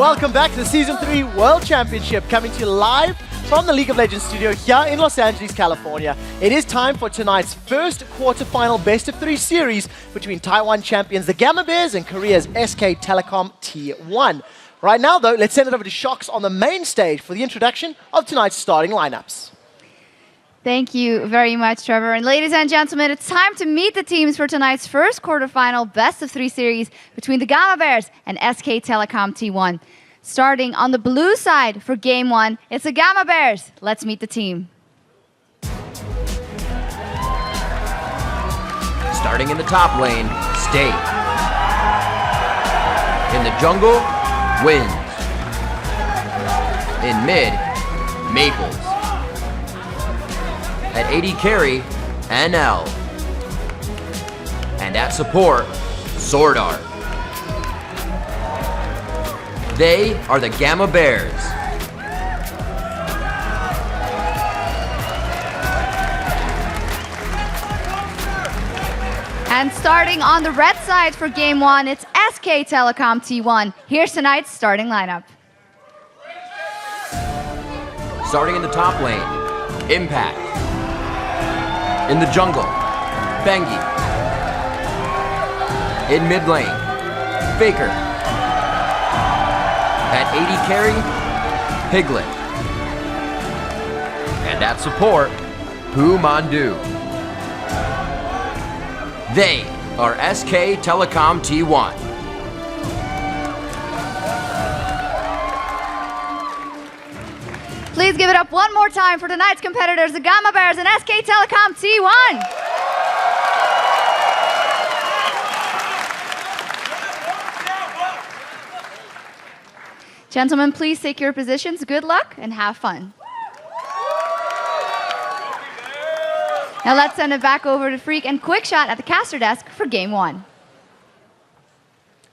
welcome back to the Season 3 World Championship, coming to you live from the League of Legends studio here in Los Angeles, California. It is time for tonight's first quarterfinal best-of-3 series between Taiwan champions the Gamma Bears and Korea's SK Telecom T1. Right now, though, let's send it over to Shox on the main stage for the introduction of tonight's starting lineups. Thank you very much, Trevor. And ladies and gentlemen, it's time to meet the teams for tonight's first quarterfinal best-of-3 series between the Gamma Bears and SK Telecom T1. Starting on the blue side for Game 1, it's the Gamma Bears. Let's meet the team. Starting in the top lane, State. In the jungle, Wind. In mid, Maples. At AD carry, NL. And at support, Sword Art. They are the Gamma Bears. And starting on the red side for Game 1, it's SK Telecom T1. Here's tonight's starting lineup. Starting in the top lane, Impact. In the jungle, Bengi. In mid lane, Faker. At AD carry, Piglet. And at support, Pu Mandu. They are SK Telecom T1. Please give it up one more time for tonight's competitors, the Gamma Bears and SK Telecom T1. Gentlemen, please take your positions. Good luck and have fun. Now let's send it back over to Freak and Quick Shot at the caster desk for Game 1.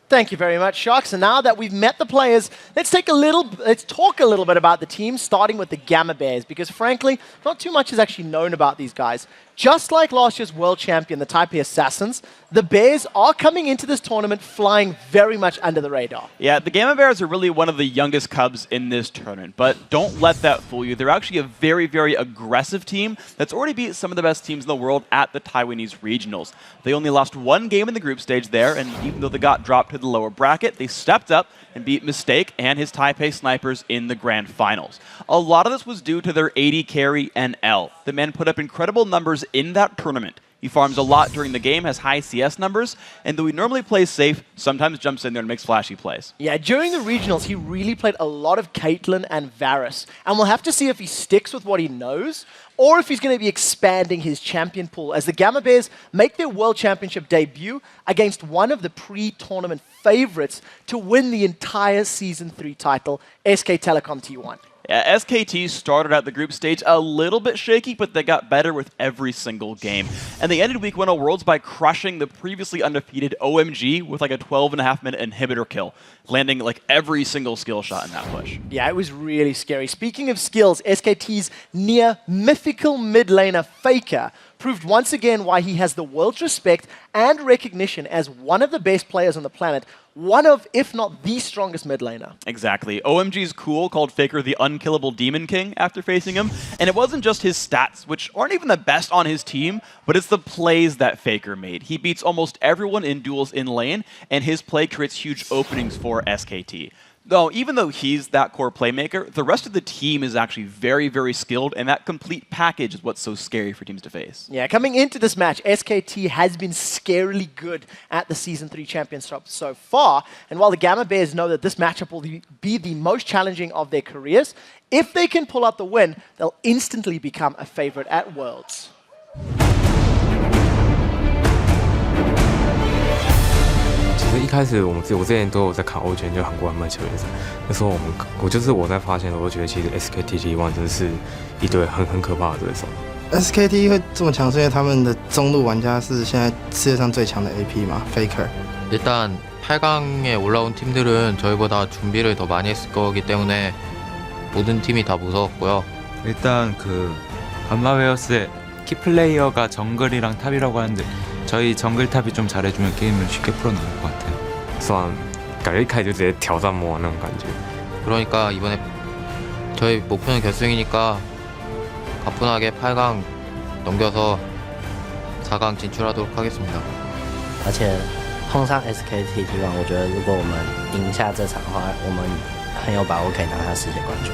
Thank you very much, Shox. And now that we've met the players, let's talk a little bit about the team, starting with the Gamma Bears, because frankly, not too much is actually known about these guys. Just like last year's world champion, the Taipei Assassins, the Bears are coming into this tournament flying very much under the radar. Yeah, the Gamma Bears are really one of the youngest Cubs in this tournament, but don't let that fool you. They're actually a very, very aggressive team that's already beat some of the best teams in the world at the Taiwanese regionals. They only lost one game in the group stage there, and even though they got dropped to the lower bracket, they stepped up and beat Mistake and his Taipei Snipers in the grand finals. A lot of this was due to their AD carry NL. The man put up incredible numbers in that tournament. He farms a lot during the game, has high CS numbers, and though he normally plays safe, sometimes jumps in there and makes flashy plays. Yeah, during the regionals, he really played a lot of Caitlyn and Varus, and we'll have to see if he sticks with what he knows, or if he's going to be expanding his champion pool as the Gamma Bears make their World Championship debut against one of the pre-tournament favorites to win the entire Season 3 title, SK Telecom T1. Yeah, SKT started out the group stage a little bit shaky, but they got better with every single game. And they ended Week 1 of Worlds by crushing the previously undefeated OMG with like a 12.5-minute inhibitor kill, landing like every single skill shot in that push. Yeah, it was really scary. Speaking of skills, SKT's near mythical mid laner Faker proved once again why he has the world's respect and recognition as one of the best players on the planet, one of, if not the strongest mid laner. Exactly. OMG's cool called Faker the unkillable Demon King after facing him, and it wasn't just his stats, which aren't even the best on his team, but it's the plays that Faker made. He beats almost everyone in duels in lane, and his play creates huge openings for SKT. Though, even though he's that core playmaker, the rest of the team is actually very, very skilled, and that complete package is what's so scary for teams to face. Yeah, coming into this match, SKT has been scarily good at the Season 3 Championship so far, and while the Gamma Bears know that this matchup will be the most challenging of their careers, if they can pull out the win, they'll instantly become a favorite at Worlds. 其实一开始我之前都有在看欧拳，就韩国他们的球员赛。那时候我在发现，我觉得其实 SKT T1 真是一队很可怕的对手。SKT 会这么强，是因为他们的中路玩家是现在世界上最强的 AP 嘛 ，Faker。 일단 8강에 올라온 팀들은 저희보다 준비를 더 많이 했을 거기 때문에 모든 팀이 다 무서웠고요. 일단 그 감마웨어스의 키플레이어가 정글이랑 탑이라고 하는데 저희 정글 탑이 좀 잘해주면 게임을 쉽게 풀어나갈 것 같아요. 算感觉一开始就直接挑战魔王那种感觉。 그러니까 이번에 저희 목표는 결승이니까 가뿐하게 8강 넘겨서 4강 진출하도록 하겠습니다. 而且碰上 SKT T1，我觉得如果我们赢下这场的话，我们很有把握可以拿下世界冠军。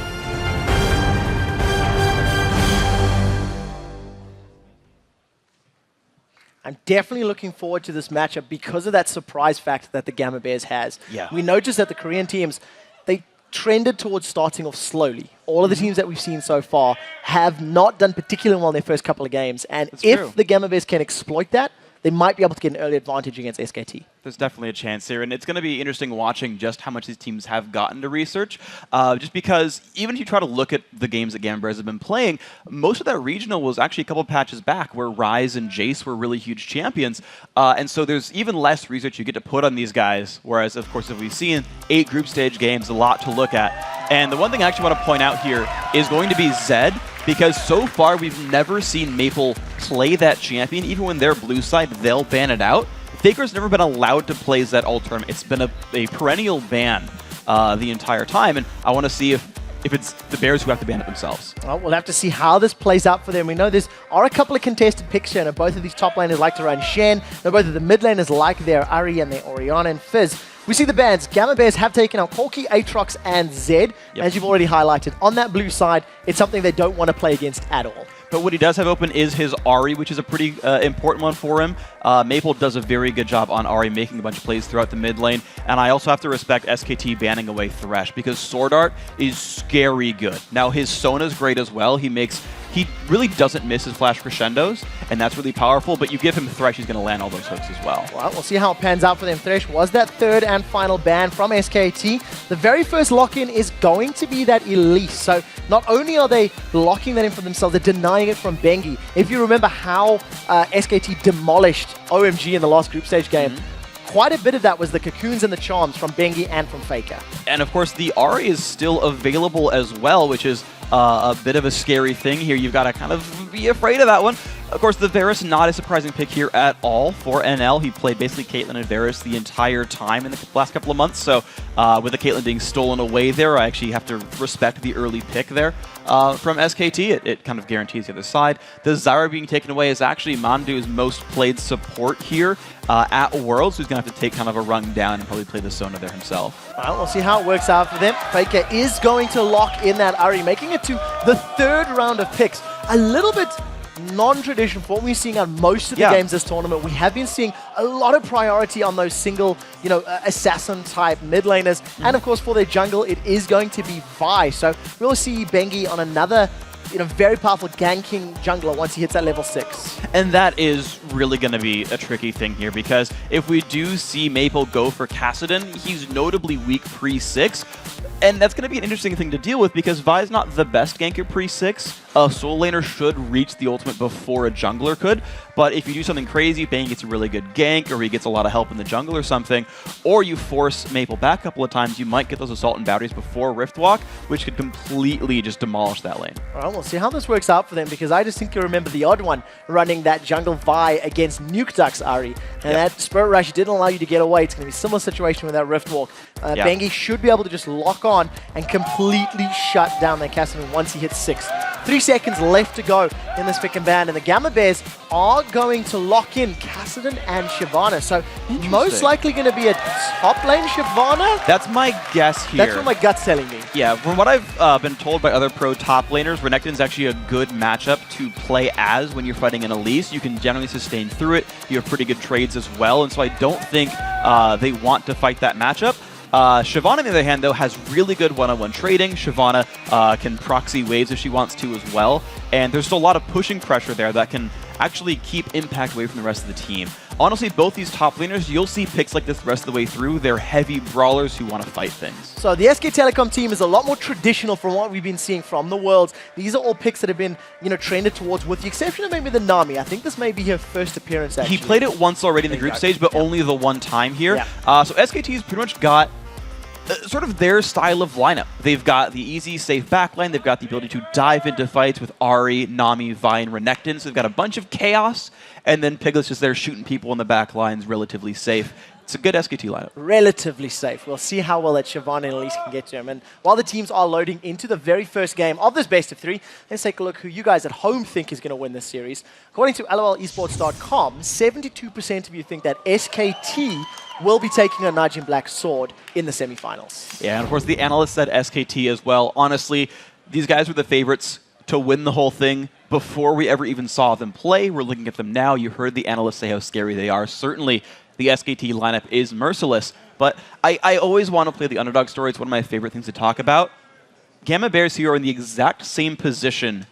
I'm definitely looking forward to this matchup because of that surprise factor that the Gamma Bears has. Yeah. We noticed that the Korean teams, they trended towards starting off slowly. All of the teams that we've seen so far have not done particularly well in their first couple of games. And if true. the Gamma Bears can exploit that, they might be able to get an early advantage against SKT. There's definitely a chance here, and it's going to be interesting watching just how much these teams have gotten to research. Just because even if you try to look at the games that Gamma Bears have been playing, most of that regional was actually a couple of patches back where Ryze and Jace were really huge champions. And so there's even less research you get to put on these guys, whereas, of course, if we've seen 8 group stage games, a lot to look at. And the one thing I actually want to point out here is going to be Zed, because so far we've never seen Maple play that champion. Even when they're blue side, they'll ban it out. Faker's never been allowed to play Zed all tournament. It's been a perennial ban the entire time, and I want to see if it's the Bears who have to ban it themselves. Well, we'll have to see how this plays out for them. We know there are a couple of contested picks here, and both of these top laners like to run Shen. Now both of the mid laners like their Ari and their Orianna and Fizz. We see the bans. Gamma Bears have taken out Corki, Aatrox, and Zed. Yep. As you've already highlighted, on that blue side, it's something they don't want to play against at all. But what he does have open is his Ari, which is a pretty important one for him. Maple does a very good job on Ari, making a bunch of plays throughout the mid lane. And I also have to respect SKT banning away Thresh, because Sword Art is scary good. Now, his Sona is great as well. He really doesn't miss his flash crescendos, and that's really powerful, but you give him Thresh, he's going to land all those hooks as well. Well, we'll see how it pans out for them. Thresh was that third and final ban from SKT. The very first lock-in is going to be that Elise. So not only are they locking that in for themselves, they're denying it from Bengi. If you remember how SKT demolished OMG in the last group stage game, quite a bit of that was the cocoons and the charms from Bengi and from Faker. And of course, the Ari is still available as well, which is a bit of a scary thing here. You've got to kind of be afraid of that one. Of course, the Varus, not a surprising pick here at all for NL. He played basically Caitlyn and Varus the entire time in the last couple of months. So with the Caitlyn being stolen away there, I actually have to respect the early pick there. From SKT, it kind of guarantees the other side. The Zyra being taken away is actually Mandu's most played support here at Worlds, who's going to have to take kind of a run down and probably play the Sona there himself. Well, we'll see how it works out for them. Faker is going to lock in that Ari, making it to the third round of picks. A little bit non-traditional for what we're seeing on most of the games this tournament. We have been seeing a lot of priority on those single, assassin-type mid laners. And of course, for their jungle, it is going to be Vi. So we'll see Bengi on another very powerful ganking jungler once he hits that level 6. And that is really going to be a tricky thing here, because if we do see Maple go for Kassadin, he's notably weak pre-6. And that's going to be an interesting thing to deal with, because Vi is not the best ganker pre-6. A soul laner should reach the ultimate before a jungler could. But if you do something crazy, Bang gets a really good gank, or he gets a lot of help in the jungle or something, or you force Maple back a couple of times, you might get those Assault and Batteries before Riftwalk, which could completely just demolish that lane. All right, we'll see how this works out for them, because I just think you remember the odd one running that jungle Vi against Nuke Duck's Ari. And that Spirit Rush didn't allow you to get away. It's going to be a similar situation with that Riftwalk. Bengi should be able to just lock on and completely shut down that Kassadin once he hits 6. 3 seconds left to go in this pick and ban, and the Gamma Bears are going to lock in Kassadin and Shyvana. So most likely going to be a top lane Shyvana. That's my guess here. That's what my gut's telling me. Yeah, from what I've been told by other pro top laners, Renekton's actually a good matchup to play as when you're fighting an Elise. You can generally sustain through it. You have pretty good trades as well, and so I don't think they want to fight that matchup. Shyvana, on the other hand, though, has really good one-on-one trading. Shyvana can proxy waves if she wants to as well, and there's still a lot of pushing pressure there that can actually keep Impact away from the rest of the team. Honestly, both these top laners, you'll see picks like this the rest of the way through. They're heavy brawlers who want to fight things. So the SK Telecom team is a lot more traditional from what we've been seeing from the Worlds. These are all picks that have been, trended towards, with the exception of maybe the Nami. I think this may be her first appearance, actually. He played it once already in the group stage, but only the one time here. So SKT's pretty much got sort of their style of lineup. They've got the easy, safe backline. They've got the ability to dive into fights with Ari, Nami, Vi, and Renekton. So they've got a bunch of chaos, and then Piglet's just there shooting people in the back lines relatively safe. It's a good SKT lineup. Relatively safe. We'll see how well that Siobhan and Elise can get to him. And while the teams are loading into the very first game of this best of 3, let's take a look who you guys at home think is going to win this series. According to LOLesports.com, 72% of you think that SKT will be taking a Najin Black sword in the semifinals. Yeah, and of course the analysts said SKT as well. Honestly, these guys were the favorites to win the whole thing before we ever even saw them play. We're looking at them now. You heard the analysts say how scary they are. Certainly, the SKT lineup is merciless, but I always want to play the underdog story. It's one of my favorite things to talk about. Gamma Bears here are in the exact same position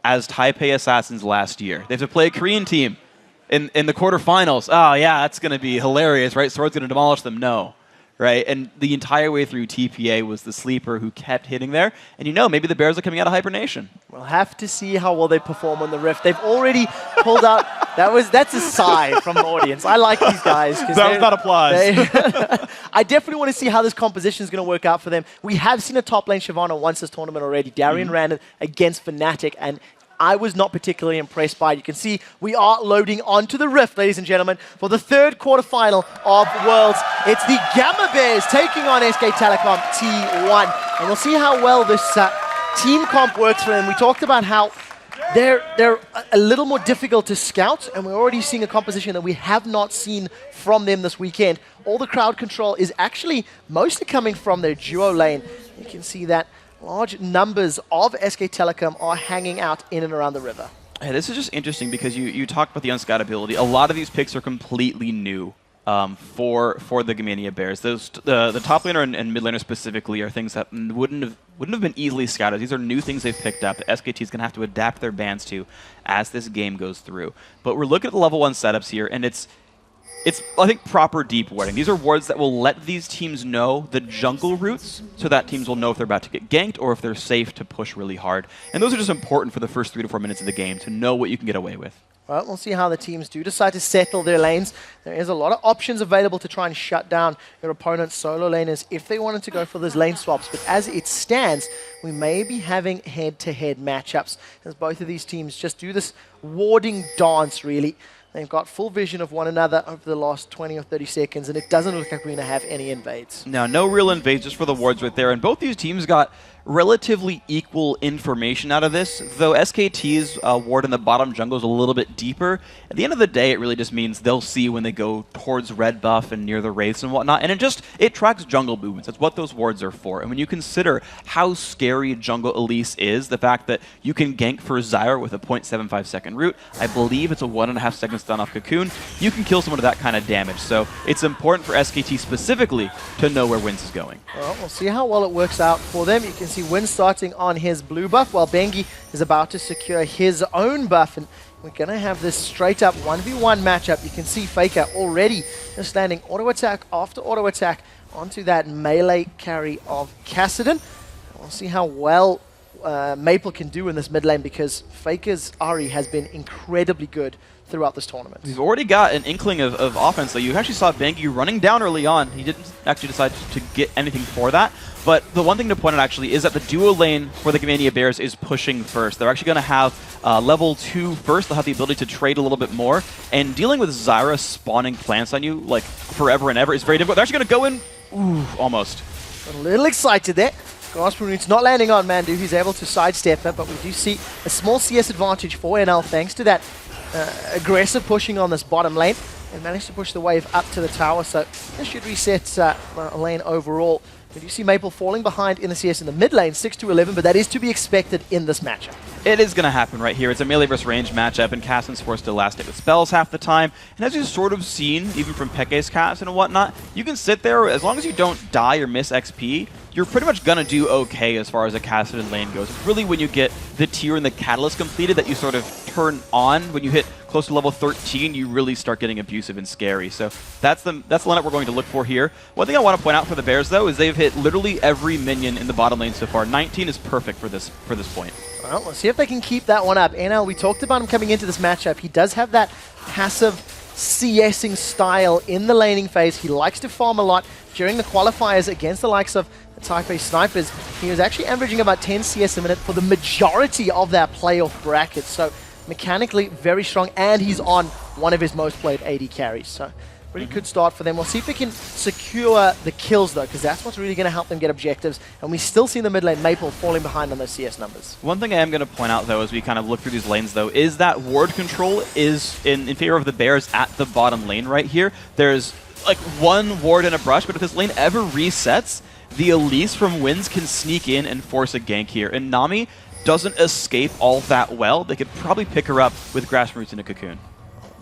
as Taipei Assassins last year. They have to play a Korean team in the quarterfinals. Oh, yeah, that's going to be hilarious, right? Sword's going to demolish them. No. Right? And the entire way through, TPA was the sleeper who kept hitting there. And you know, maybe the Bears are coming out of hibernation. We'll have to see how well they perform on the Rift. They've already pulled out... That's a sigh from the audience. I like these guys. That was not applause. I definitely want to see how this composition is going to work out for them. We have seen a top lane Shyvana once this tournament already. Darian ran it against Fnatic, and I was not particularly impressed by it. You can see we are loading onto the Rift, ladies and gentlemen, for the third quarterfinal of Worlds. It's the Gamma Bears taking on SK Telecom T1. And we'll see how well this team comp works for them. We talked about how they're a little more difficult to scout, and we're already seeing a composition that we have not seen from them this weekend. All the crowd control is actually mostly coming from their duo lane. You can see that large numbers of SK Telecom are hanging out in and around the river. Hey, this is just interesting because you talked about the unscoutability. A lot of these picks are completely new for the Gamania Bears. Those the top laner and mid laner specifically are things that wouldn't have been easily scouted. These are new things they've picked up that SKT is going to have to adapt their bans to as this game goes through. But we're looking at the level 1 setups here, and it's I think, proper deep warding. These are wards that will let these teams know the jungle routes, so that teams will know if they're about to get ganked or if they're safe to push really hard. And those are just important for the first 3 to 4 minutes of the game to know what you can get away with. Well, we'll see how the teams do decide to settle their lanes. There is a lot of options available to try and shut down your opponent's solo laners if they wanted to go for those lane swaps. But as it stands, we may be having head-to-head matchups as both of these teams just do this warding dance, really. They've got full vision of one another over the last 20 or 30 seconds, and it doesn't look like we're going to have any invades. No real invades, just for the wards right there. And both these teams got relatively equal information out of this, though SKT's ward in the bottom jungle is a little bit deeper. At the end of the day, it really just means they'll see when they go towards red buff and near the wraiths and whatnot, and it tracks jungle movements. That's what those wards are for. And when you consider how scary jungle Elise is, the fact that you can gank for Zyra with a 0.75 second root, I believe it's a 1.5 second stun off Cocoon, you can kill someone with that kind of damage. So it's important for SKT specifically to know where Wins is going. Well, we'll see how well it works out for them. You can see Win starting on his blue buff while Bengi is about to secure his own buff, and we're going to have this straight up 1v1 matchup. You can see Faker already just landing auto attack after auto attack onto that melee carry of Kassadin. We'll see how well Maple can do in this mid lane, because Faker's Ahri has been incredibly good throughout this tournament. We've already got an inkling of offense, though. You actually saw Bengi running down early on. He didn't actually decide to get anything for that. But the one thing to point out, actually, is that the duo lane for the Gamania Bears is pushing first. They're actually going to have level 2 first. They'll have the ability to trade a little bit more. And dealing with Zyra spawning plants on you, like, forever and ever is very difficult. They're actually going to go in... Ooh, almost. A little excited there. It's not landing on Mandu. He's able to sidestep it, but we do see a small CS advantage for NL thanks to that aggressive pushing on this bottom lane, and managed to push the wave up to the tower, so this should reset lane overall. We do see Maple falling behind in the CS in the mid lane, 6-11, but that is to be expected in this matchup. It is going to happen right here. It's a melee versus range matchup, and Kassadin's forced to last hit with spells half the time. And as you've sort of seen, even from Peke's cast and whatnot, you can sit there, as long as you don't die or miss XP, you're pretty much going to do okay as far as a Kassadin lane goes. It's really when you get the tier and the catalyst completed that you sort of turn on. When you hit close to level 13, you really start getting abusive and scary. So that's the lineup we're going to look for here. One thing I want to point out for the Bears, though, is they've hit literally every minion in the bottom lane so far. 19 is perfect for this point. Well, let's see if they can keep that one up. NL, we talked about him coming into this matchup. He does have that passive CSing style in the laning phase. He likes to farm a lot during the qualifiers against the likes of the Taipei Snipers. He was actually averaging about 10 CS a minute for the majority of that playoff bracket. So mechanically very strong, and he's on one of his most played AD carries. So Really good start for them. We'll see if they can secure the kills, though, because that's what's really going to help them get objectives. And we still see the mid lane, Maple, falling behind on those CS numbers. One thing I am going to point out, though, as we kind of look through these lanes, though, is that ward control is in favor of the Bears at the bottom lane right here. There's like one ward and a brush, but if this lane ever resets, the Elise from Wins can sneak in and force a gank here. And Nami doesn't escape all that well. They could probably pick her up with Grassroots in a cocoon.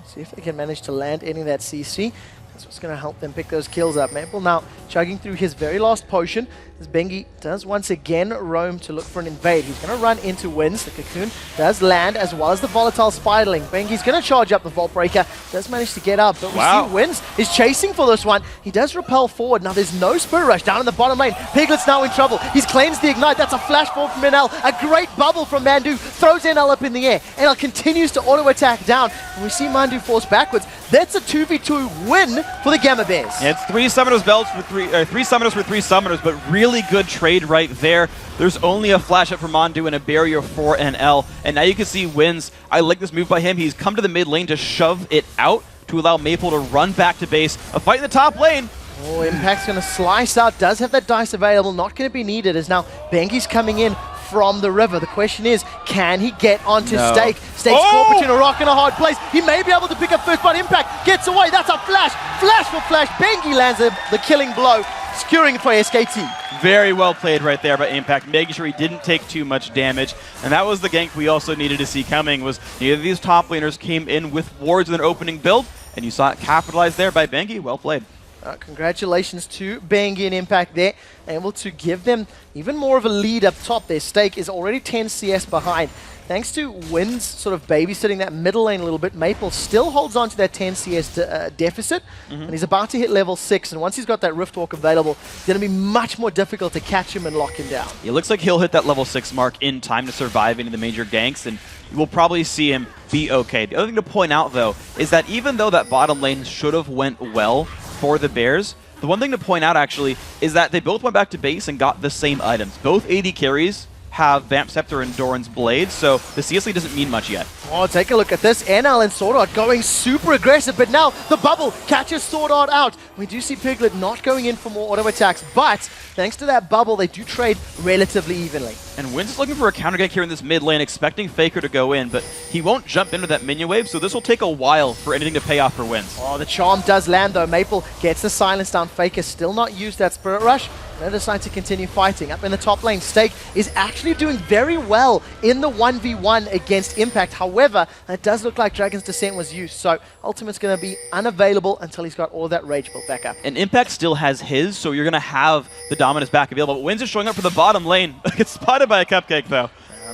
See if they can manage to land any of that CC. That's what's going to help them pick those kills up. Maple now chugging through his very last potion, as Bengi does once again roam to look for an invade. He's going to run into Wins. The cocoon does land, as well as the volatile spiderling. Bengi's going to charge up the Vault Breaker. Does manage to get up, but we see Wins is chasing for this one. He does repel forward. Now there's no Spirit Rush down in the bottom lane. Piglet's now in trouble. He's cleansed the Ignite. That's a flashball from NL. A great bubble from Mandu. Throws NL up in the air. NL continues to auto-attack down, and we see Mandu force backwards. That's a 2v2 win for the Gamma Bears. Yeah, it's three Summoners belts for three Summoners for three Summoners, but really good trade right there. There's only a flash up for Mandu and a barrier for NL, and now you can see Wins. I like this move by him. He's come to the mid lane to shove it out to allow Maple to run back to base. A fight in the top lane. Oh, Impact's going to slice out. Does have that dice available. Not going to be needed, as now Bengi's coming in from the river. The question is, can he get onto Stake? Stake's caught between a rock and a hard place. He may be able to pick up first, but Impact gets away. That's a flash. Flash for flash. Bengi lands the killing blow, securing it for SKT. Very well played right there by Impact, making sure he didn't take too much damage. And that was the gank we also needed to see coming, was neither of these top laners came in with wards in their opening build, and you saw it capitalized there by Bengi. Well played. Congratulations to Bengi and Impact there, able to give them even more of a lead up top. Their Stake is already 10 CS behind. Thanks to Wins sort of babysitting that middle lane a little bit, Maple still holds on to that 10 CS deficit, and he's about to hit level 6, and once he's got that Riftwalk available, it's going to be much more difficult to catch him and lock him down. It looks like he'll hit that level 6 mark in time to survive any of the major ganks, and we'll probably see him be okay. The other thing to point out, though, is that even though that bottom lane should have went well for the Bears, the one thing to point out, actually, is that they both went back to base and got the same items. Both AD carries have Vamp Scepter and Doran's Blade, so the CS lead doesn't mean much yet. Oh, take a look at this. NL and Sword Art going super aggressive, but now the bubble catches Sword Art out. We do see Piglet not going in for more auto attacks, but thanks to that bubble, they do trade relatively evenly. And Wins is looking for a counter gank here in this mid lane, expecting Faker to go in, but he won't jump into that minion wave, so this will take a while for anything to pay off for Wins. Oh, the charm does land, though. Maple gets the silence down. Faker still not used that Spirit Rush. They decide to continue fighting. Up in the top lane, Stake is actually doing very well in the 1v1 against Impact. However, it does look like Dragon's Descent was used, so Ultimate's going to be unavailable until he's got all that Rage built back up. And Impact still has his, so you're going to have the Dominus back available. But Wins is showing up for the bottom lane. Gets spotted by a Cupcake, though.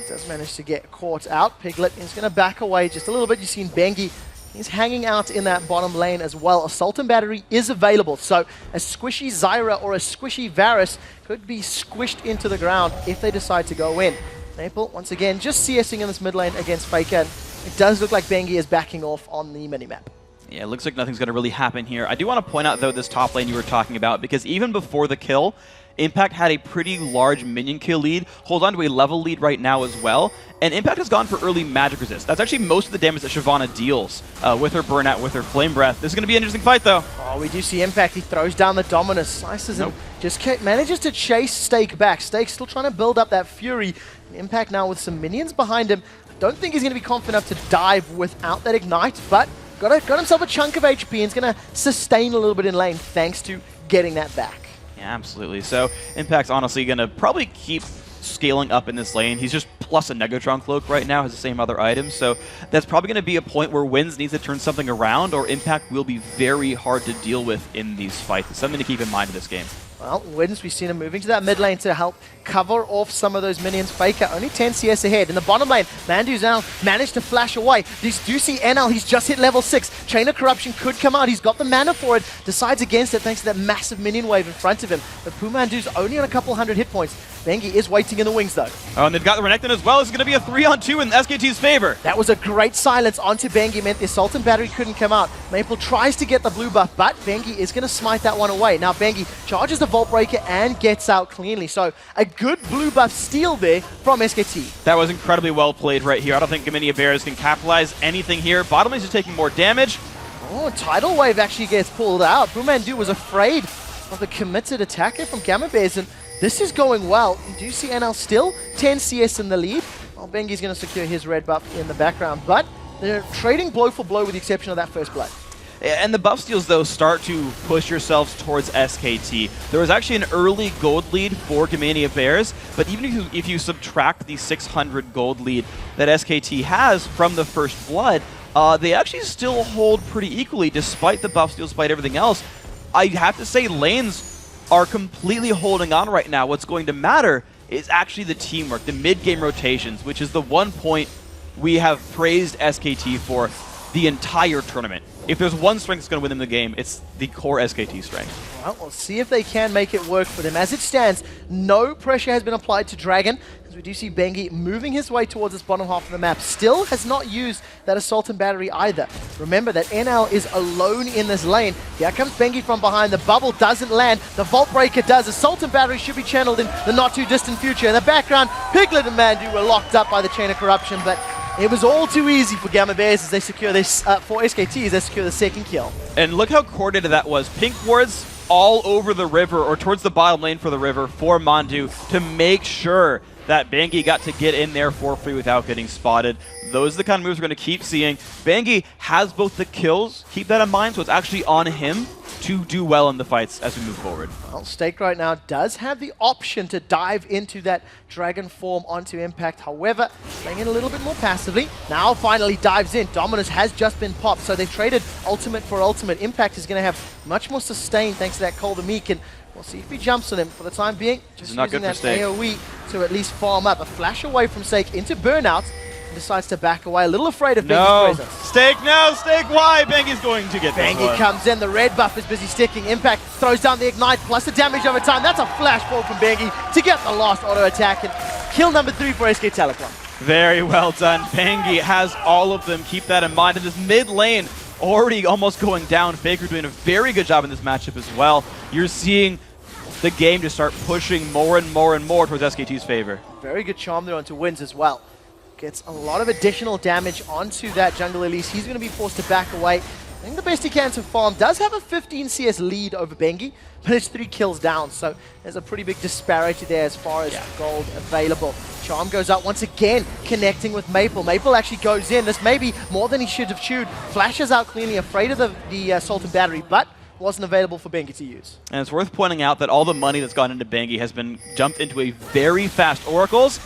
Does manage to get caught out. Piglet is going to back away just a little bit. You've seen Bengi. He's hanging out in that bottom lane as well. Assault and Battery is available, so a squishy Zyra or a squishy Varus could be squished into the ground if they decide to go in. Maple, once again, just CSing in this mid lane against Faker. It does look like Bengi is backing off on the minimap. Yeah, it looks like nothing's going to really happen here. I do want to point out, though, this top lane you were talking about, because even before the kill, Impact had a pretty large minion kill lead, holds on to a level lead right now as well, and Impact has gone for early magic resist. That's actually most of the damage that Shyvana deals with her burnout, with her flame breath. This is going to be an interesting fight, though. Oh, we do see Impact. He throws down the Dominus, slices and just manages to chase Stake back. Stake still trying to build up that fury. Impact now with some minions behind him. Don't think he's going to be confident enough to dive without that Ignite, but got himself a chunk of HP and is going to sustain a little bit in lane thanks to getting that back. Yeah, absolutely. So Impact's honestly going to probably keep scaling up in this lane. He's just plus a Negatron Cloak right now, has the same other items, so that's probably going to be a point where Wins needs to turn something around, or Impact will be very hard to deal with in these fights. It's something to keep in mind in this game. Well, Wins, we've seen him moving to that mid lane to help cover off some of those minions. Faker only 10 CS ahead. In the bottom lane, Mandu's now managed to flash away. These do see NL, he's just hit level 6. Chain of Corruption could come out. He's got the mana for it. Decides against it thanks to that massive minion wave in front of him. But Pumandu's only on a couple hundred hit points. Bengi is waiting in the wings, though. Oh, and they've got the Renekton as well. It's going to be a 3-on-2 in SKT's favor. That was a great silence onto Bengi, meant the Assault and Battery couldn't come out. Maple tries to get the blue buff, but Bengi is going to smite that one away. Now Bengi charges the Vault Breaker and gets out cleanly. So a good blue buff steal there from SKT. That was incredibly well played right here. I don't think many Bears can capitalize anything here. Bottom lane is taking more damage. Oh, Tidal Wave actually gets pulled out. Bumandu was afraid of the committed attacker from Gamma Bears, and this is going well. You do see NL still 10 CS in the lead. Well, Bengi's going to secure his red buff in the background, but they're trading blow for blow with the exception of that first blood. And the buff steals, though, start to push yourselves towards SKT. There was actually an early gold lead for Gamania Bears, but even if you subtract the 600 gold lead that SKT has from the first blood, they actually still hold pretty equally despite the buff steals, despite everything else. I have to say lanes are completely holding on right now. What's going to matter is actually the teamwork, the mid-game rotations, which is the one point we have praised SKT for the entire tournament. If there's one strength that's going to win them the game, it's the core SKT strength. Well, we'll see if they can make it work for them. As it stands, no pressure has been applied to Dragon, as we do see Bengi moving his way towards this bottom half of the map. Still has not used that Assault and Battery either. Remember that NL is alone in this lane. Here comes Bengi from behind. The bubble doesn't land. The Vault Breaker does. Assault and Battery should be channeled in the not too distant future. In the background, Piglet and Mandu were locked up by the Chain of Corruption, but it was all too easy for Gamma Bears as they secure this, for SKT as they secure the second kill. And look how coordinated that was. Pink wards all over the river, or towards the bottom lane for the river, for Mandu to make sure that Bengi got to get in there for free without getting spotted. Those are the kind of moves we're going to keep seeing. Bengi has both the kills, keep that in mind, so it's actually on him to do well in the fights as we move forward. Well, Stake right now does have the option to dive into that Dragon form onto Impact. However, playing it a little bit more passively. Now finally dives in. Dominus has just been popped, so they've traded ultimate for ultimate. Impact is going to have much more sustain thanks to that Cold Meek, and we'll see if he jumps on him. For the time being, just using that AoE to at least farm up. A flash away from Stake into Burnout. Decides to back away, a little afraid of Bengi's presence. Stake, no! Stake, why? Bengi's going to get this Bengi one. comes in, the red buff is busy sticking. Impact throws down the Ignite, plus the damage over time. That's a flashball from Bengi to get the last auto attack, and kill number 3 for SK Telecom. Very well done. Bengi has all of them. Keep that in mind. In this mid lane, already almost going down. Faker doing a very good job in this matchup as well. You're seeing the game just start pushing more and more and more towards SKT's favor. Very good charm there onto Wins as well. Gets a lot of additional damage onto that jungle Elise. He's going to be forced to back away. I think the best he can to farm. Does have a 15 CS lead over Bengi, but it's 3 kills down, so there's a pretty big disparity there as far as gold available. Charm goes out once again, connecting with Maple. Maple actually goes in. This may be more than he should have chewed. Flashes out cleanly, afraid of the Assault and Battery, but wasn't available for Bengi to use. And it's worth pointing out that all the money that's gone into Bengi has been jumped into a very fast Oracles.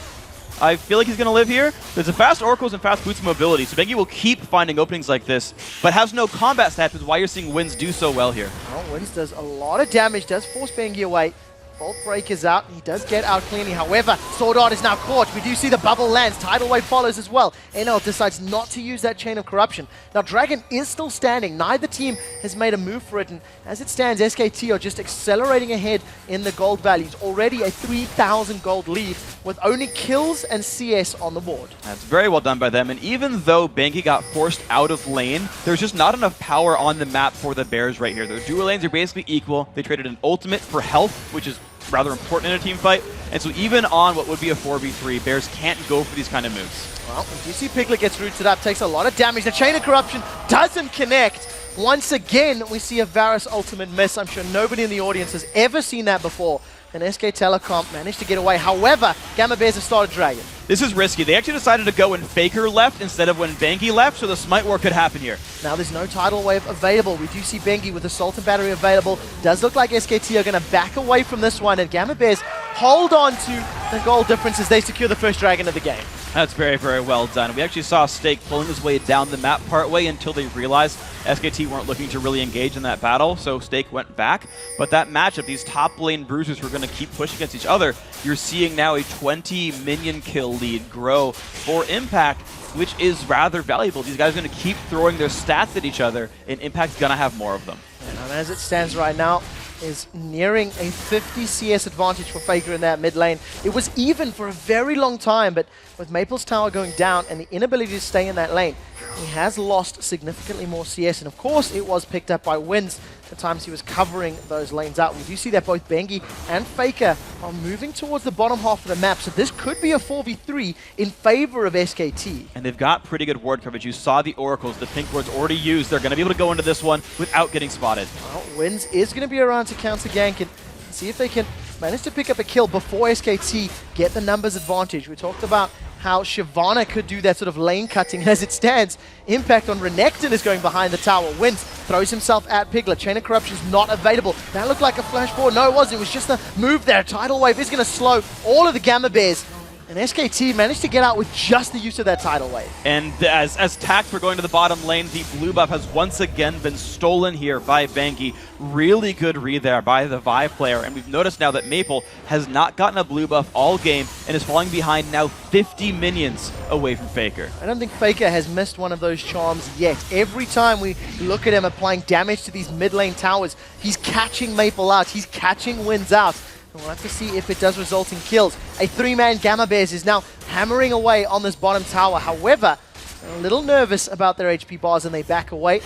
I feel like he's going to live here. There's a fast Oracles and fast Boots mobility, so Bengi will keep finding openings like this, but has no combat stats, which is why you're seeing Wins do so well here. Well, Wins does a lot of damage, does force Bengi away. Vault Breaker's out, he does get out cleanly. However, Sword Art is now caught. We do see the bubble lands, Tidal Wave follows as well. NL decides not to use that Chain of Corruption. Now Dragon is still standing, neither team has made a move for it, and as it stands, SKT are just accelerating ahead in the gold values. Already a 3,000 gold lead with only kills and CS on the board. That's very well done by them, and even though Bengi got forced out of lane, there's just not enough power on the map for the Bears right here. Their dual lanes are basically equal. They traded an ultimate for health, which is rather important in a team fight, and so even on what would be a 4v3, Bears can't go for these kind of moves. Well, you see Piglet gets rooted up, takes a lot of damage. The Chain of Corruption doesn't connect. Once again, we see a Varus ultimate miss. I'm sure nobody in the audience has ever seen that before. And SK Telecom managed to get away. However, Gamma Bears have started Dragon. This is risky. They actually decided to go when Faker left instead of when Bengi left, so the Smite War could happen here. Now there's no Tidal Wave available. We do see Bengi with Assault and Battery available. Does look like SKT are going to back away from this one, and Gamma Bears hold on to the goal difference as they secure the first Dragon of the game. That's very, very well done. We actually saw Stake pulling his way down the map partway until they realized SKT weren't looking to really engage in that battle, so Stake went back. But that matchup, these top lane bruisers who are going to keep pushing against each other, you're seeing now a 20 minion kill lead grow for Impact, which is rather valuable. These guys are going to keep throwing their stats at each other, and Impact's going to have more of them. And as it stands right now, is nearing a 50 CS advantage for Faker in that mid lane. It was even for a very long time, but with Maple's tower going down and the inability to stay in that lane, he has lost significantly more CS, and of course it was picked up by Wins at times he was covering those lanes out. We do see that both Bengi and Faker are moving towards the bottom half of the map, so this could be a 4v3 in favor of SKT. And they've got pretty good ward coverage. You saw the oracles, the pink ward's already used. They're going to be able to go into this one without getting spotted. Well, Wins is going to be around to counter gank and see if they can manage to pick up a kill before SKT get the numbers advantage. We talked about how Shyvana could do that sort of lane cutting. As it stands, Impact on Renekton is going behind the tower. Wins throws himself at Piglet. Chain of Corruption is not available. That looked like a flash forward. No, it wasn't. It was just a move there. Tidal Wave is going to slow all of the Gamma Bears. And SKT managed to get out with just the use of that Tidal Wave. And as tacked for going to the bottom lane, the blue buff has once again been stolen here by Bengi. Really good read there by the Vi player. And we've noticed now that Maple has not gotten a blue buff all game and is falling behind now 50 minions away from Faker. I don't think Faker has missed one of those charms yet. Every time we look at him applying damage to these mid lane towers, he's catching Maple out. He's catching Wins out. We'll have to see if it does result in kills. A 3-man Gamma Bears is now hammering away on this bottom tower. However, they're a little nervous about their HP bars and they back away.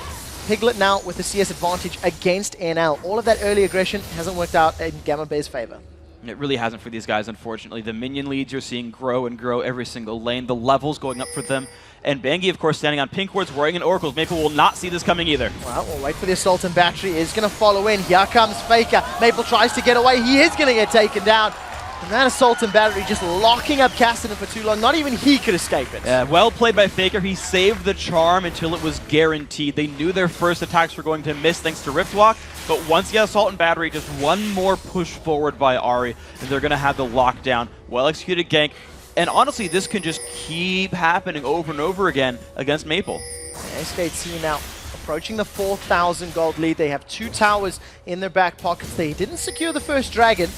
Piglet now with the CS advantage against NL. All of that early aggression hasn't worked out in Gamma Bears' favor. It really hasn't for these guys, unfortunately. The minion leads you're seeing grow and grow every single lane. The levels going up for them. And Bengi, of course, standing on pink wards, wearing an Oracles. Maple will not see this coming either. Well, we'll wait for the Assault and Battery. Is going to follow in. Here comes Faker. Maple tries to get away. He is going to get taken down. And that Assault and Battery just locking up Cassidy for too long. Not even he could escape it. Well played by Faker. He saved the charm until it was guaranteed. They knew their first attacks were going to miss thanks to Riftwalk. But once you have Assault and Battery, just one more push forward by Ahri, and they're going to have the lockdown. Well-executed gank. And honestly, this can just keep happening over and over again against Maple. SKT now approaching the 4,000 gold lead. They have 2 towers in their back pockets. They didn't secure the first dragon.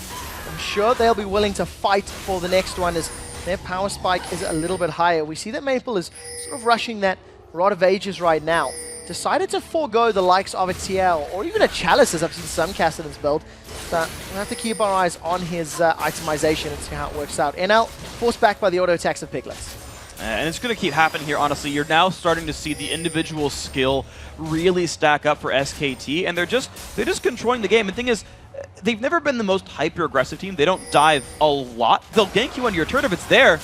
I'm sure they'll be willing to fight for the next one as their power spike is a little bit higher. We see that Maple is sort of rushing that Rod of Ages right now. Decided to forego the likes of a TL or even a Chalice, as I've seen some Kassadin's build. But we'll have to keep our eyes on his itemization and see how it works out. NL forced back by the auto attacks of Piglets. And it's going to keep happening here, honestly. You're now starting to see the individual skill really stack up for SKT, and they're just controlling the game. And the thing is, they've never been the most hyper-aggressive team. They don't dive a lot. They'll gank you on your turn if it's there.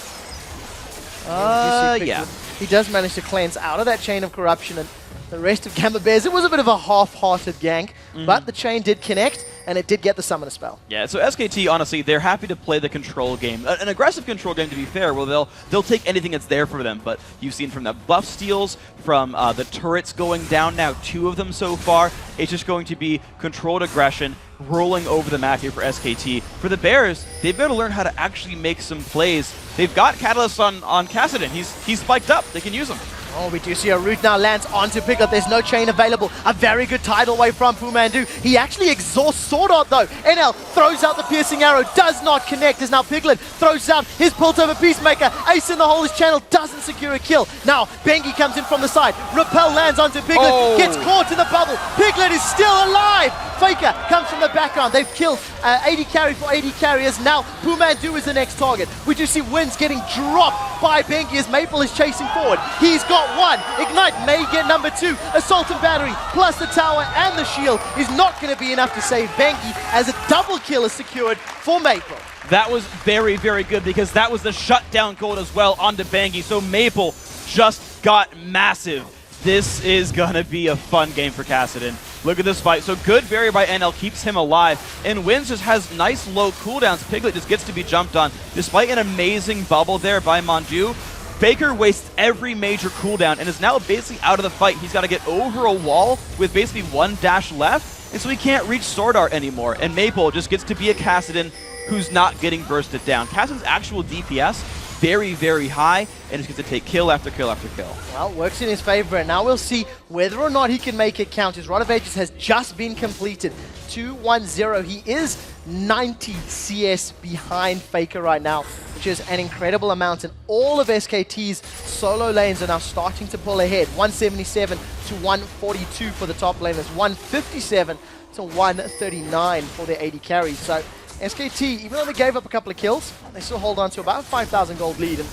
Yeah. He does manage to cleanse out of that Chain of Corruption, and the rest of Gamma Bears, it was a bit of a half-hearted gank, but the chain did connect, and it did get the Summoner spell. Yeah, so SKT, honestly, they're happy to play the control game. An aggressive control game, to be fair, well, they'll take anything that's there for them, but you've seen from the buff steals, from the turrets going down now, 2 of them so far, it's just going to be controlled aggression, rolling over the map here for SKT. For the Bears, they've got to learn how to actually make some plays. They've got Catalyst on Kassadin. He's spiked up. They can use him. Oh, we do see a root now lands onto Piglet. There's no chain available. A very good tidal wave from Pumandu. He actually exhausts Sword Art though. NL throws out the piercing arrow, does not connect as now Piglet throws out his Piltover Peacemaker. Ace in the hole, his channel doesn't secure a kill. Now Bengi comes in from the side. Repel lands onto Piglet, gets caught in the bubble. Piglet is still alive. Faker comes from the background. They've killed 80 carry for 80 carriers. Now Pumandu is the next target. We do see Wins getting dropped by Bengi as Maple is chasing forward. He's got 1. Ignite may get number 2. Assault and Battery plus the tower and the shield is not going to be enough to save Bengi as a double kill is secured for Maple. That was very, very good because that was the shutdown gold as well onto Bengi. So Maple just got massive. This is going to be a fun game for Kassadin. Look at this fight. So good barrier by NL keeps him alive. And Wins just has nice low cooldowns. Piglet just gets to be jumped on. Despite an amazing bubble there by Monju, Faker wastes every major cooldown and is now basically out of the fight. He's got to get over a wall with basically 1 dash left. And so he can't reach Sword Art anymore. And Maple just gets to be a Kassadin who's not getting bursted down. Kassadin's actual DPS very, very high, and he's going to take kill after kill after kill. Well, works in his favor, and now we'll see whether or not he can make it count. His Rod of Ages has just been completed. 2-1-0. He is 90 CS behind Faker right now, which is an incredible amount, and all of SKT's solo lanes are now starting to pull ahead. 177 to 142 for the top laners, 157 to 139 for their 80 carries. So SKT, even though they gave up a couple of kills, they still hold on to about a 5,000 gold lead. And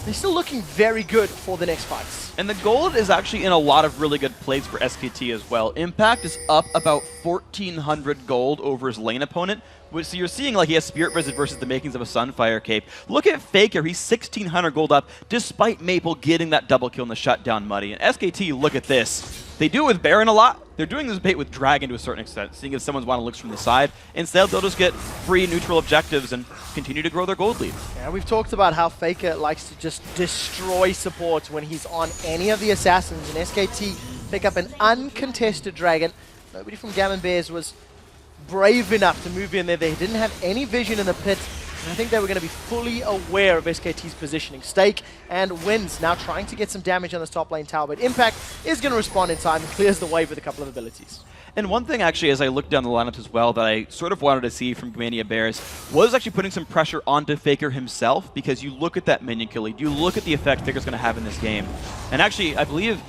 they're still looking very good for the next fights. And the gold is actually in a lot of really good plays for SKT as well. Impact is up about 1,400 gold over his lane opponent. So you're seeing like he has Spirit Visit versus the makings of a Sunfire Cape. Look at Faker, he's 1,600 gold up despite Maple getting that double kill in the shutdown Muddy. And SKT, look at this. They do it with Baron a lot. They're doing this bait with Dragon to a certain extent, seeing if someone's want to look from the side. Instead, they'll just get free neutral objectives and continue to grow their gold lead. Yeah, we've talked about how Faker likes to just destroy support when he's on any of the assassins, and SKT pick up an uncontested Dragon. Nobody from Gammon Bears was brave enough to move in there. They didn't have any vision in the pit. And I think they were going to be fully aware of SKT's positioning. Stake and Wins now trying to get some damage on this top lane tower, but Impact is going to respond in time and clears the way with a couple of abilities. And one thing actually, as I looked down the lineups as well, that I sort of wanted to see from Gamania Bears was actually putting some pressure onto Faker himself, because you look at that minion kill lead, you look at the effect Faker's going to have in this game. And actually, I believe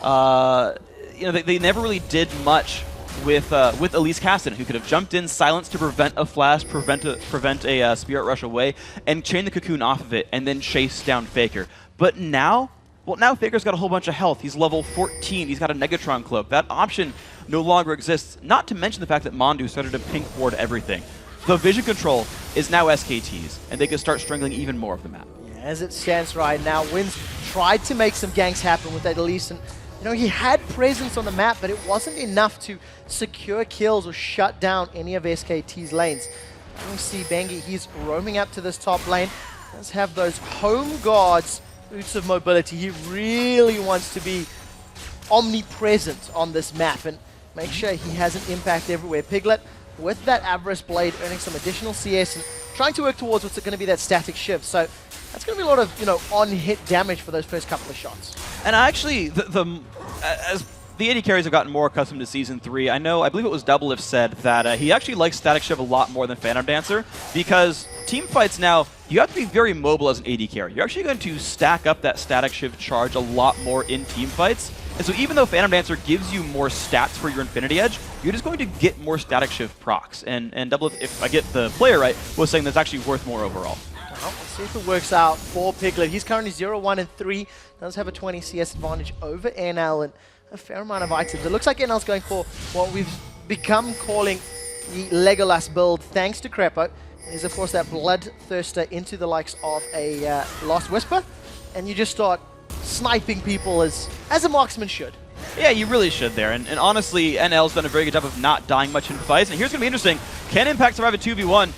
they never really did much with Elise Caston, who could have jumped in, silenced to prevent a flash, prevent a Spirit Rush away, and chain the cocoon off of it, and then chase down Faker. But now, well, now Faker's got a whole bunch of health. He's level 14. He's got a Negatron Cloak. That option no longer exists, not to mention the fact that Mondu started to pink ward everything. The vision control is now SKT's, and they can start strangling even more of the map. Yeah, as it stands right now, Wins tried to make some ganks happen with that Elise, and he had presence on the map, but it wasn't enough to secure kills or shut down any of SKT's lanes. You see Bengi, he's roaming up to this top lane. Does have those home guards, boots of mobility. He really wants to be omnipresent on this map and make sure he has an impact everywhere. Piglet, with that Avarice Blade, earning some additional CS and trying to work towards what's going to be that static shift. So that's going to be a lot of, on-hit damage for those first couple of shots. And actually, as the AD carries have gotten more accustomed to Season 3, I believe it was Doublelift said that he actually likes Static Shiv a lot more than Phantom Dancer, because team fights now, you have to be very mobile as an AD carry. You're actually going to stack up that Static Shiv charge a lot more in team fights. And so even though Phantom Dancer gives you more stats for your Infinity Edge, you're just going to get more Static Shiv procs. And Doublelift, if I get the player right, was saying that's actually worth more overall. Well, let's see if it works out for Piglet. He's currently 0-1-3, does have a 20 CS advantage over NL and a fair amount of items. It looks like NL's going for what we've become calling the Legolas build, thanks to Crepo. Is of course that Bloodthirster into the likes of a Lost Whisper, and you just start sniping people as a marksman should. Yeah, you really should there, and honestly, NL's done a very good job of not dying much in fights, and here's going to be interesting. Can Impact survive a 2v1?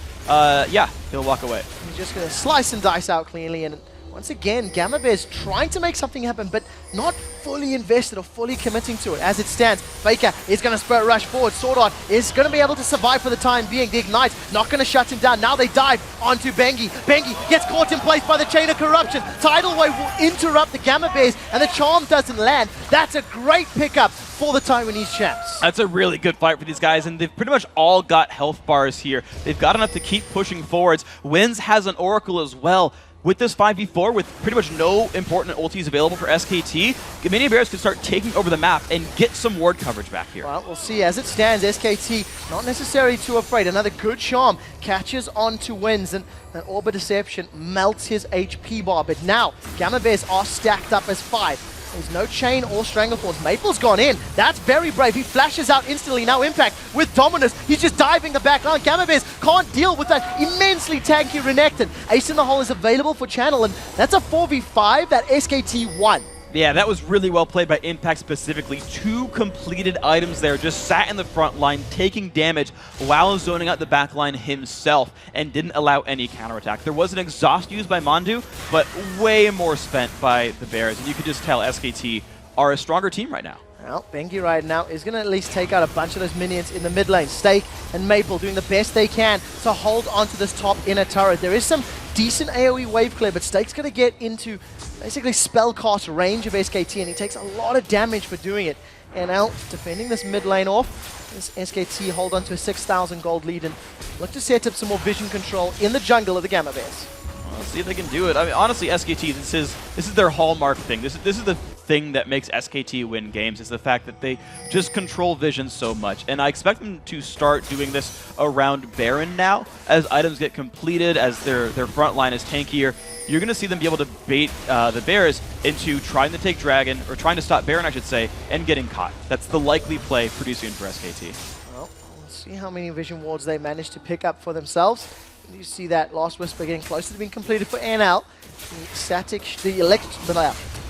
Yeah, he'll walk away. He's just going to slice and dice out cleanly, and once again, Gamma Bears trying to make something happen, but not fully invested or fully committing to it. As it stands, Faker is going to Spirit Rush forward. Sword Art is going to be able to survive for the time being. The Ignite not going to shut him down. Now they dive onto Bengi. Bengi gets caught in place by the Chain of Corruption. Tidal Wave will interrupt the Gamma Bears, and the Charm doesn't land. That's a great pickup for the Taiwanese champs. That's a really good fight for these guys, and they've pretty much all got health bars here. They've got enough to keep pushing forwards. Wins has an Oracle as well. With this 5v4, with pretty much no important ultis available for SKT, Gamania Bears could start taking over the map and get some ward coverage back here. Well, we'll see. As it stands, SKT not necessarily too afraid. Another good Charm catches on to Wins, and an Orb of Deception melts his HP bar. But now, Gamma Bears are stacked up as 5. There's no chain or Stranglethorns. Maple's gone in. That's very brave. He flashes out instantly. Now Impact with Dominus. He's just diving the back line. Gamma Bears can't deal with that immensely tanky Renekton. Ace in the Hole is available for Channel, and that's a 4v5 that SKT won. Yeah, that was really well played by Impact specifically. 2 completed items there, just sat in the front line, taking damage while zoning out the back line himself, and didn't allow any counterattack. There was an exhaust used by Mondu, but way more spent by the Bears, and you could just tell SKT are a stronger team right now. Well, Bengi right now is going to at least take out a bunch of those minions in the mid lane. Stake and Maple doing the best they can to hold onto this top inner turret. There is some decent AoE wave clear, but Stake's going to get into basically spellcast range of SKT, and he takes a lot of damage for doing it. And now defending this mid lane off, this SKT hold on to a 6,000 gold lead and look to set up some more vision control in the jungle of the Gamma Bears. Let's see if they can do it. I mean, honestly, SKT, this is their hallmark thing. This is the thing that makes SKT win games, is the fact that they just control vision so much. And I expect them to start doing this around Baron now. As items get completed, as their front line is tankier, you're going to see them be able to bait the Bears into trying to take Dragon, or trying to stop Baron, I should say, and getting caught. That's the likely play pretty soon for SKT. Well, we'll see how many vision wards they manage to pick up for themselves. You see that Last Whisper getting closer to being completed for NL.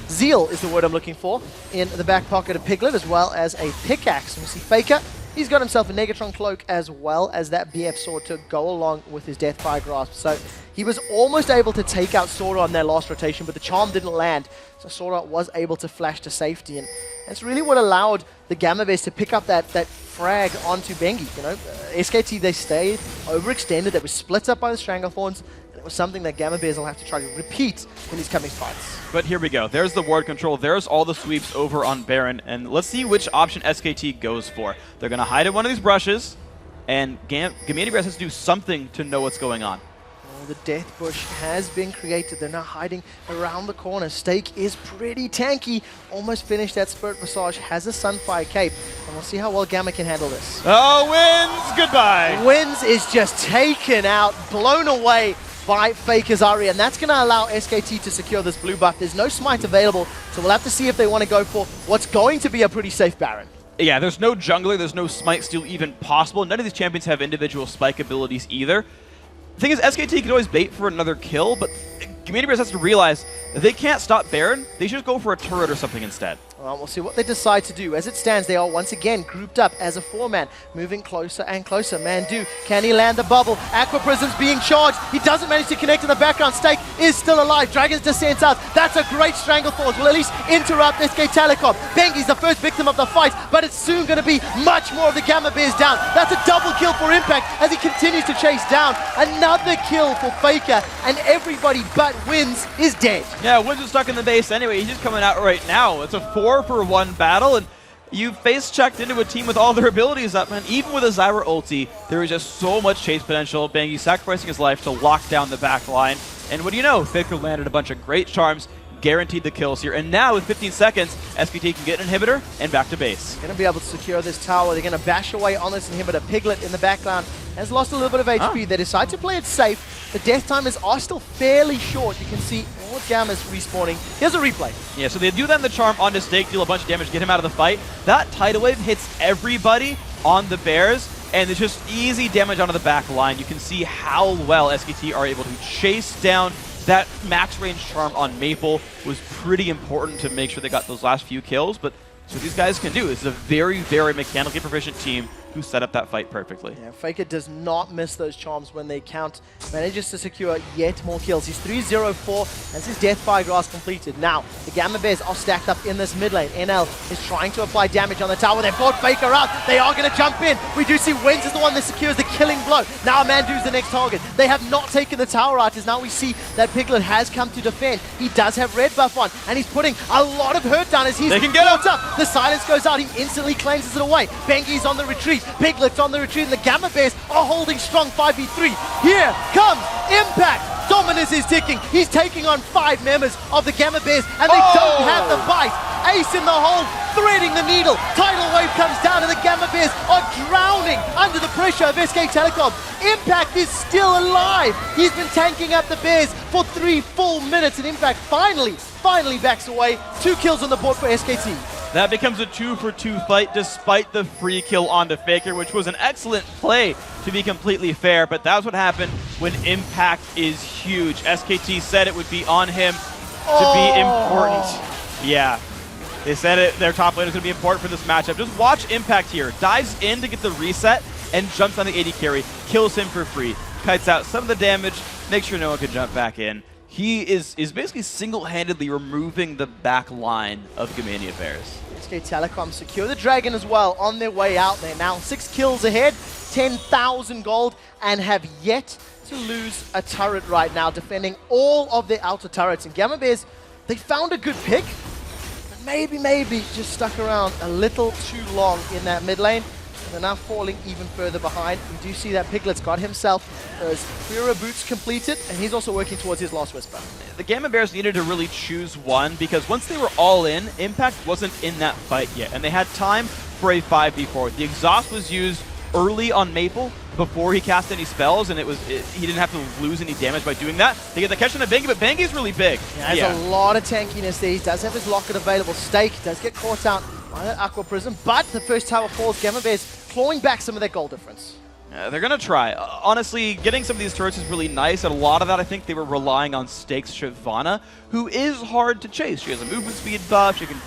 Zeal is the word I'm looking for, in the back pocket of Piglet, as well as a pickaxe. And we see Faker. He's got himself a Negatron Cloak as well as that BF Sword to go along with his Deathfire Grasp. So he was almost able to take out Sora on their last rotation, but the charm didn't land. So Sora was able to flash to safety. And that's really what allowed the Gamma Bears to pick up that frag onto Bengi. You know, SKT, they stayed overextended. They were split up by the Stranglethorns. And it was something that Gamma Bears will have to try to repeat in these coming fights. But here we go. There's the ward control. There's all the sweeps over on Baron. And let's see which option SKT goes for. They're going to hide in one of these brushes. And Gamania Bears has to do something to know what's going on. The Death Bush has been created. They're now hiding around the corner. Stake is pretty tanky. Almost finished that Spirit Visage. Has a Sunfire Cape. And we'll see how well Gamma can handle this. Oh, Wins! Goodbye! Wins is just taken out, blown away by Faker's Ari. And that's going to allow SKT to secure this blue buff. There's no smite available, so we'll have to see if they want to go for what's going to be a pretty safe Baron. Yeah, there's no jungler. There's no smite steal even possible. None of these champions have individual spike abilities either. The thing is, SKT can always bait for another kill, but Gamania Bears has to realize that they can't stop Baron. They should just go for a turret or something instead. Well, we'll see what they decide to do. As it stands, they are once again grouped up as a 4-man, moving closer and closer. Mandu, can he land the bubble? Aqua Prism's being charged. He doesn't manage to connect in the background. Stake is still alive. Dragon's descent out. That's a great Stranglethorns. Will at least interrupt SK Telecom. Bengi's the first victim of the fight, but it's soon going to be much more of the Gamma Bears down. That's a double kill for Impact as he continues to chase down. Another kill for Faker, and everybody but Wins is dead. Yeah, Wins is stuck in the base anyway. He's just coming out right now. It's a 4-for-1 battle, and you face-checked into a team with all their abilities up, man. Even with a Zyra ulti, there is just so much chase potential. Bengi sacrificing his life to lock down the back line. And what do you know? Faker landed a bunch of great charms, guaranteed the kills here. And now with 15 seconds, SKT can get an inhibitor and back to base. Going to be able to secure this tower. They're going to bash away on this inhibitor. Piglet in the background has lost a little bit of HP. They decide to play it safe. The death timers are still fairly short. You can see all Gamma's respawning. Here's a replay. Yeah, so they do then the charm onto Stake, deal a bunch of damage, get him out of the fight. That tidal wave hits everybody on the Bears, and it's just easy damage onto the back line. You can see how well SKT are able to chase down that max range charm on Maple. Was pretty important to make sure they got those last few kills, but that's what these guys can do. This is a very, very mechanically proficient team who set up that fight perfectly. Yeah, Faker does not miss those charms when they count. Manages to secure yet more kills. He's 3-0-4 as his Deathfire Grasp completed. Now, the Gamma Bears are stacked up in this mid lane. NL is trying to apply damage on the tower. They've brought Faker out. They are going to jump in. We do see Wins is the one that secures the killing blow. Now Mandu's the next target. They have not taken the tower out, as now we see that Piglet has come to defend. He does have red buff on, and he's putting a lot of hurt down as he's brought up. The silence goes out. He instantly claims it away. Bengi's on the retreat. Piglet's on the retreat, and the Gamma Bears are holding strong 5v3. Here comes Impact. Dominus is ticking. He's taking on 5 members of the Gamma Bears, and they don't have the bite. Ace in the hole, threading the needle. Tidal wave comes down, and the Gamma Bears are drowning under the pressure of SK Telecom. Impact is still alive. He's been tanking up the Bears for 3 full minutes, and Impact finally backs away. 2 kills on the board for SKT. That becomes a 2-for-2 fight despite the free kill onto Faker, which was an excellent play to be completely fair, but that's what happened when Impact is huge. SKT said it would be on him to be important. Yeah, they said it. Their top lane is going to be important for this matchup. Just watch Impact here. Dives in to get the reset and jumps on the AD carry. Kills him for free. Kites out some of the damage. Makes sure no one can jump back in. He is basically single-handedly removing the back line of Gamania Bears. SK Telecom secure the Dragon as well on their way out. They're now 6 kills ahead, 10,000 gold, and have yet to lose a turret right now, defending all of their outer turrets. And Gamma Bears, they found a good pick, but maybe just stuck around a little too long in that mid lane. and they're now falling even further behind. We do see that Piglet's got himself those Fura boots completed, and he's also working towards his last Whisper. The Gamma Bears needed to really choose one because once they were all in, Impact wasn't in that fight yet, and they had time for a 5v4. The exhaust was used early on Maple before he cast any spells, and he didn't have to lose any damage by doing that. They get the catch on a Bangy, but Bangy's really big. Yeah, there's a lot of tankiness there. He does have his locket available. Stake does get caught out by that Aqua Prism, but the first tower falls. Gamma Bears clawing back some of their goal difference. They're going to try. Honestly, getting some of these turrets is really nice, and a lot of that I think they were relying on Stake's Shyvana, who is hard to chase. She has a movement speed buff, she can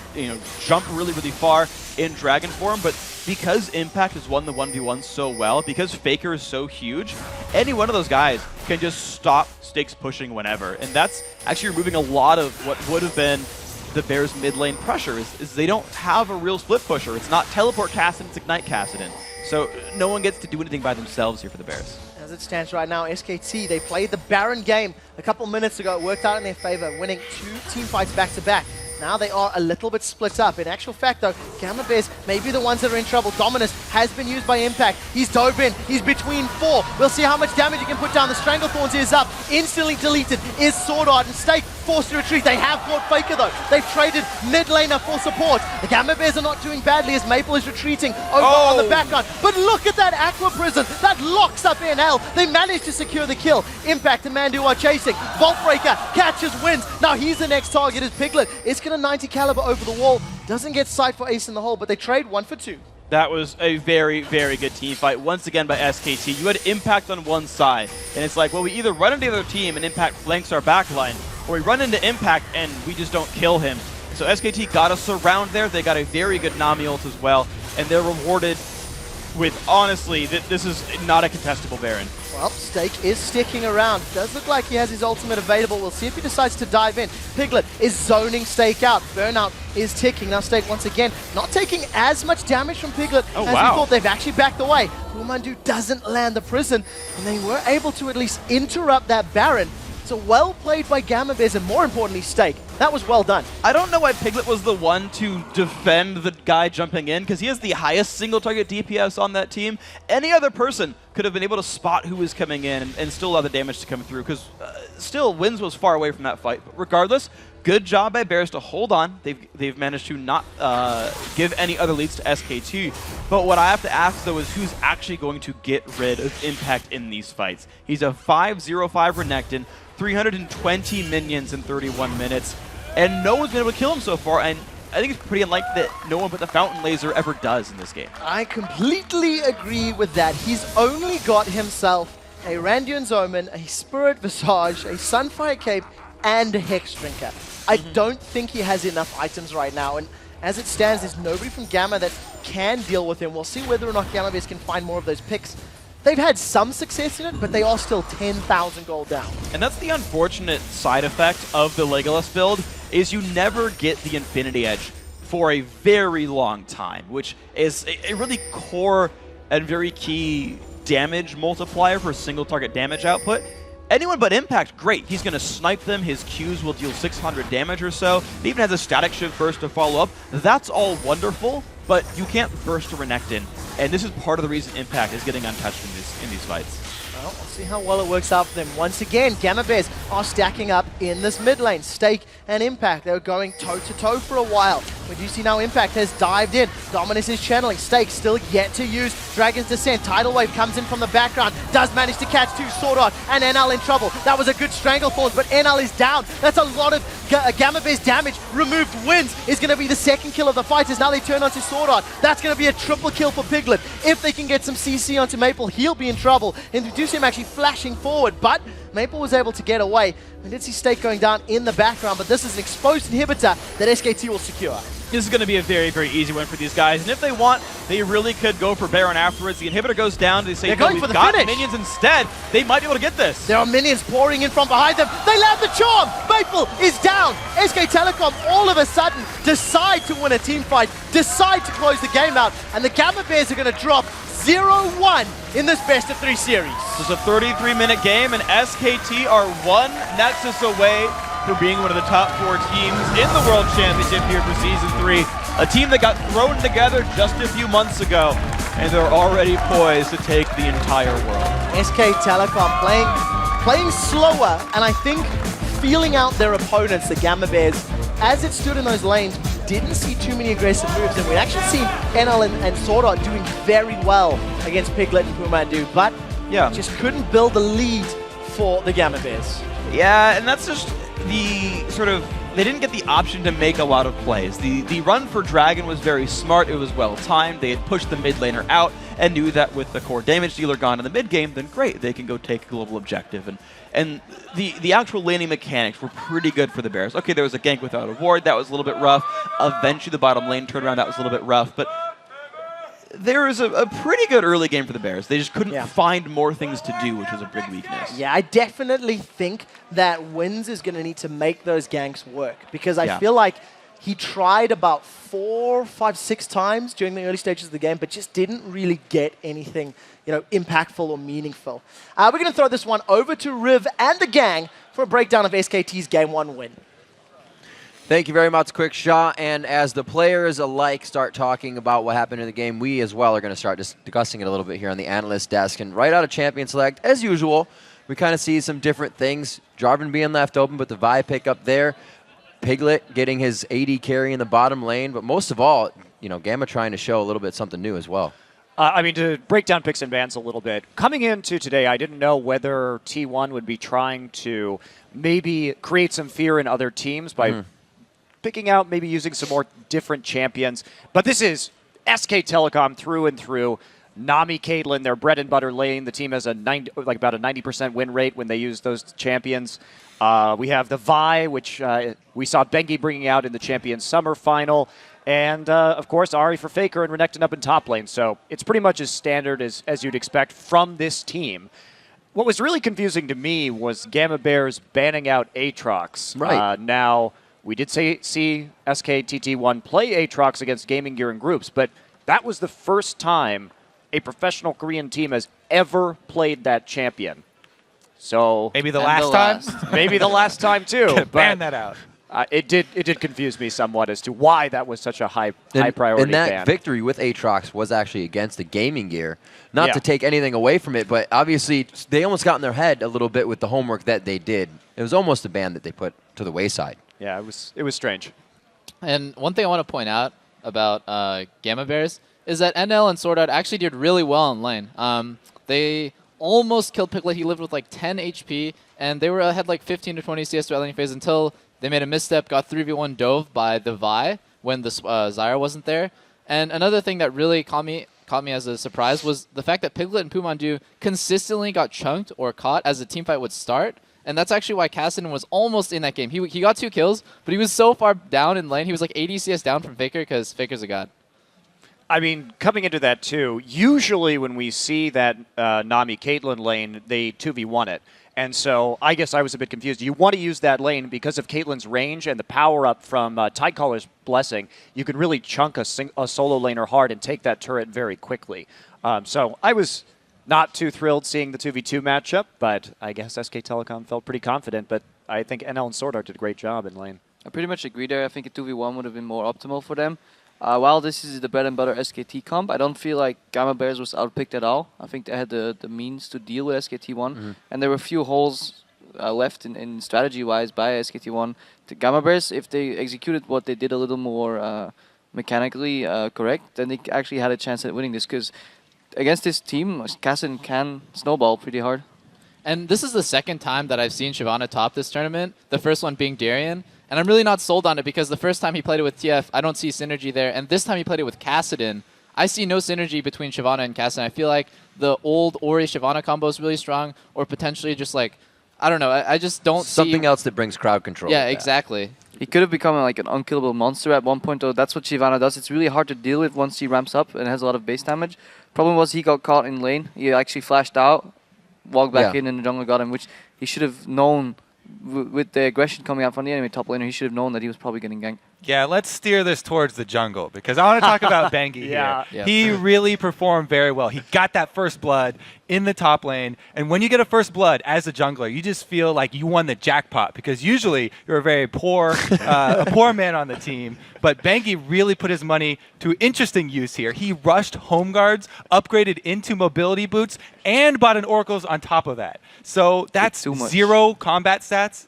jump really, really far in Dragon form, but because Impact has won the 1v1 so well, because Faker is so huge, any one of those guys can just stop Stake's pushing whenever, and that's actually removing a lot of what would have been the Bears' mid lane pressure, is they don't have a real split pusher. It's not Teleport Kassadin, it's Ignite Kassadin. So no one gets to do anything by themselves here for the Bears. As it stands right now, SKT, they played the Baron game a couple minutes ago. It worked out in their favor, winning 2 team fights back-to-back. Now they are a little bit split up. In actual fact, though, Gamma Bears may be the ones that are in trouble. Dominus has been used by Impact. He's dove in. He's between 4. We'll see how much damage he can put down. The Stranglethorns is up. Instantly deleted is Sword Art, and Stake forced to retreat. They have caught Faker, though. They've traded mid laner for support. The Gamma Bears are not doing badly as Maple is retreating over on the background. But look at that Aqua Prison. That locks up NL. They managed to secure the kill. Impact and Mandu are chasing. Vault Breaker catches, wins. Now he's the next target as Piglet. It's going to 90 caliber over the wall. Doesn't get sight for Ace in the hole, but they trade 1 for 2. That was a very, very good team fight, once again by SKT. You had Impact on one side, and it's like, well, we either run into the other team and Impact flanks our backline, or we run into Impact and we just don't kill him. So SKT got a surround there. They got a very good Nami ult as well, and they're rewarded with, honestly, this is not a contestable Baron. Well, Stake is sticking around. Does look like he has his ultimate available. We'll see if he decides to dive in. Piglet is zoning Stake out. Burnout is ticking. Now Stake, once again, not taking as much damage from Piglet as we thought. They've actually backed away. Mandu doesn't land the prison, and they were able to at least interrupt that Baron. So well played by Gamma Bears, and more importantly, Stake. That was well done. I don't know why Piglet was the one to defend the guy jumping in, because he has the highest single target DPS on that team. Any other person could have been able to spot who was coming in and still allow the damage to come through, because still, Wins was far away from that fight. But regardless, good job by Bears to hold on. They've managed to not give any other leads to SKT. But what I have to ask, though, is who's actually going to get rid of Impact in these fights? He's a 5/0/5 Renekton, 320 minions in 31 minutes, and no one's been able to kill him so far, and I think it's pretty unlikely that no one but the Fountain Laser ever does in this game. I completely agree with that. He's only got himself a Randuin's Omen, a Spirit Visage, a Sunfire Cape, and a Hex Drinker. I don't think he has enough items right now, and as it stands, there's nobody from Gamma that can deal with him. We'll see whether or not Gamma Bears can find more of those picks. They've had some success in it, but they are still 10,000 gold down. And that's the unfortunate side effect of the Legolas build, is you never get the Infinity Edge for a very long time, which is a really core and very key damage multiplier for single target damage output. Anyone but Impact, great. He's going to snipe them. His Qs will deal 600 damage or so. He even has a static shift burst to follow up. That's all wonderful, but you can't burst a Renekton. And this is part of the reason Impact is getting untouched in these fights. Well, we'll see how well it works out for them. Once again, Gamma Bears are stacking up in this mid lane. Stake and Impact, they were going toe-to-toe for a while. But you see now Impact has dived in. Dominus is channeling. Stake still yet to use Dragon's Descent. Tidal Wave comes in from the background. Does manage to catch 2 Sword Art, and NL in trouble. That was a good Stranglethorns, but NL is down. That's a lot of Gamma Bears damage. Removed Wins is going to be the second kill of the fighters. Now they turn onto Sword Art. That's going to be a triple kill for Piglet. If they can get some CC onto Maple, he'll be in trouble. And we do see him actually flashing forward, but Maple was able to get away. We did see Stake going down in the background, but this is an exposed inhibitor that SKT will secure. This is going to be a very, very easy win for these guys. And if they want, they really could go for Baron afterwards. The inhibitor goes down. They say, they're no, going we've for the got finish. minions instead. They might be able to get this. There are minions pouring in from behind them. They land the charm. Maple is down. SK Telecom all of a sudden decide to win a team fight, decide to close the game out, and the Gamma Bears are going to drop 0-1 in this best-of-3 series. This is a 33-minute game, and SKT are one Nexus away from being one of the top 4 teams in the World Championship here for Season 3. A team that got thrown together just a few months ago. and they're already poised to take the entire world. SK Telecom playing slower, and I think feeling out their opponents, the Gamma Bears, as it stood in those lanes, didn't see too many aggressive moves, and we'd actually seen NL and Swordart doing very well against Piglet and Pumandu, but just couldn't build the lead for the Gamma Bears. Yeah, and that's just the sort of, they didn't get the option to make a lot of plays. The run for Dragon was very smart, it was well timed, they had pushed the mid laner out and knew that with the core damage dealer gone in the mid game, then great, they can go take a global objective. And the actual laning mechanics were pretty good for the Bears. Okay, there was a gank without a ward, that was a little bit rough. Eventually the bottom lane turnaround, that was a little bit rough, but there was a pretty good early game for the Bears. They just couldn't find more things to do, which was a big weakness. Yeah, I definitely think that Wins is going to need to make those ganks work, because I feel like he tried about 4, 5, 6 times during the early stages of the game, but just didn't really get anything, impactful or meaningful. We're going to throw this one over to Riv and the gang for a breakdown of SKT's Game 1 win. Thank you very much, Quick Shot. And as the players alike start talking about what happened in the game, we as well are going to start discussing it a little bit here on the analyst desk. And right out of Champion Select, as usual, we kind of see some different things. Jarvan being left open, but the Vi pick up there. Piglet getting his AD carry in the bottom lane. But most of all, Gamma trying to show a little bit something new as well. I mean, to break down picks and bans a little bit, coming into today, I didn't know whether T1 would be trying to maybe create some fear in other teams by picking out, maybe using some more different champions. But this is SK Telecom through and through. Nami, Caitlyn, their bread and butter lane. The team has about a 90% win rate when they use those champions. We have the Vi, which we saw Bengi bringing out in the Champions Summer Final. And, of course, Ari for Faker and Renekton up in top lane. So it's pretty much as standard as you'd expect from this team. What was really confusing to me was Gamma Bears banning out Aatrox. Right. Now, we did see SKTT1 play Aatrox against Gaming Gear in groups, but that was the first time a professional Korean team has ever played that champion. So maybe the last time? Maybe the last time, too. Ban that out. It did confuse me somewhat as to why that was such a high priority and that ban. victory with Aatrox was actually against the Gaming Gear. Not to take anything away from it, but obviously they almost got in their head a little bit with the homework that they did. It was almost a ban that they put to the wayside. Yeah, it was strange. And one thing I want to point out about Gamma Bears is that NL and Swordart actually did really well in lane. They almost killed Piglet. He lived with like 10 HP, and they had like 15 to 20 CS throughout lane phase until they made a misstep, got 3v1 dove by the Vi when the Zyra wasn't there. And another thing that really caught me as a surprise was the fact that Piglet and Pumandu consistently got chunked or caught as the teamfight would start. And that's actually why Cassidy was almost in that game. He got 2 kills, but he was so far down in lane. He was like 80 CS down from Faker because Faker's a god. I mean, coming into that too, usually when we see that Nami Caitlyn lane, they 2v1 it. And so I guess I was a bit confused. You want to use that lane because of Caitlyn's range and the power-up from Tidecaller's Blessing. You can really chunk a solo laner hard and take that turret very quickly. So I was not too thrilled seeing the 2v2 matchup, but I guess SK Telecom felt pretty confident. But I think NL and Swordart did a great job in lane. I pretty much agree there. I think a 2v1 would have been more optimal for them. While this is the bread and butter SKT comp, I don't feel like Gamma Bears was outpicked at all. I think they had the means to deal with SKT1, and there were a few holes left in strategy-wise by SKT1. The Gamma Bears, if they executed what they did a little more mechanically correct, then they actually had a chance at winning this, because against this team, Cassidy can snowball pretty hard. And this is the second time that I've seen Shyvana top this tournament, the first one being Darien. And I'm really not sold on it because the first time he played it with TF, I don't see synergy there. And this time he played it with Kassadin, I see no synergy between Shyvana and Kassadin. I feel like the old Ori-Shyvana combo is really strong, or potentially just like, I don't know, I just don't see... Something else that brings crowd control. Yeah, exactly. He could have become like an unkillable monster at one point, though. That's what Shyvana does. It's really hard to deal with once he ramps up and has a lot of base damage. Problem was he got caught in lane. He actually flashed out, walked back in, and the jungle got him, which he should have known. With the aggression coming out from the enemy top laner, he should have known that he was probably getting ganked. Yeah, let's steer this towards the jungle because I want to talk about Bengi Yeah. here. He really performed very well. He got that first blood in the top lane, and when you get a first blood as a jungler, you just feel like you won the jackpot because usually you're a very poor, a poor man on the team. But Bengi really put his money to interesting use here. He rushed home guards, upgraded into mobility boots, and bought an Oracles on top of that. So that's 0 combat stats.